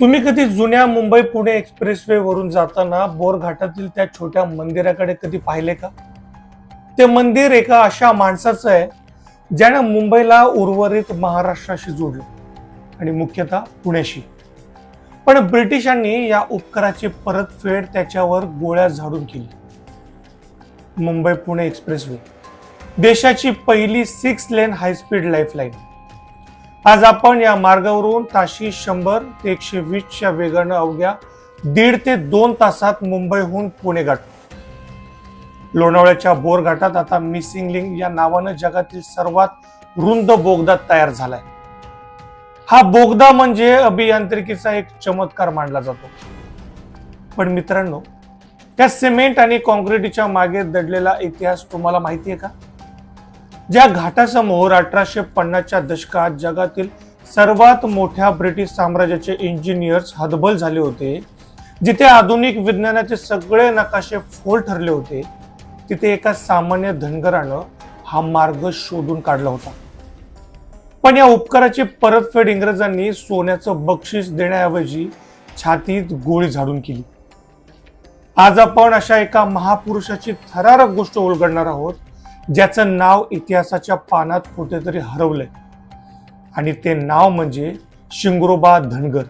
तुम्ही कधी जुन्या मुंबई पुणे एक्सप्रेसवे वरून जाताना बोरघाटातील त्या छोट्या मंदिराकडे कधी पाहिले का? ते मंदिर एका अशा माणसाचं आहे ज्यानं मुंबईला उर्वरित महाराष्ट्राशी जोडलं आणि मुख्यतः पुण्याशी. पण ब्रिटिशांनी या उपकाराची परतफेड त्याच्यावर गोळ्या झाडून केली. मुंबई पुणे एक्सप्रेसवे, देशाची पहिली 6 लेन हायस्पीड लाईफलाईन. आज आपण या मार्गावरून ताशी 100 ते 120च्या वेगानं अवघ्या 1.5 ते 2 तासात मुंबईहून पुणे गाठतो. लोणावळ्याच्या बोरघाटात आता मिसिंग लिंक या नावानं जगातील सर्वात रुंद बोगदा तयार झालाय. हा बोगदा म्हणजे अभियांत्रिकीचा एक चमत्कार मानला जातो. पण मित्रांनो, त्या सिमेंट आणि कॉन्क्रीटच्या मागे दडलेला इतिहास तुम्हाला माहिती आहे का? ज्या घाटासमोर 1850च्या दशकात जगातील सर्वात मोठ्या ब्रिटिश साम्राज्याचे इंजिनियर्स हतबल झाले होते, जिथे आधुनिक विज्ञानाचे सगळे नकाशे फोल ठरले होते, तिथे एका सामान्य धनगरानं हा मार्ग शोधून काढला होता. पण या उपकाराची परतफेड इंग्रजांनी सोन्याचं बक्षीस देण्याऐवजी छातीत गोळी झाडून केली. आज आपण अशा एका महापुरुषाची थरारक गोष्ट उलगडणार आहोत, ज्याचं नाव इतिहासाच्या पानात कुठेतरी हरवलंय. आणि ते नाव म्हणजे शिंगरोबा धनगर.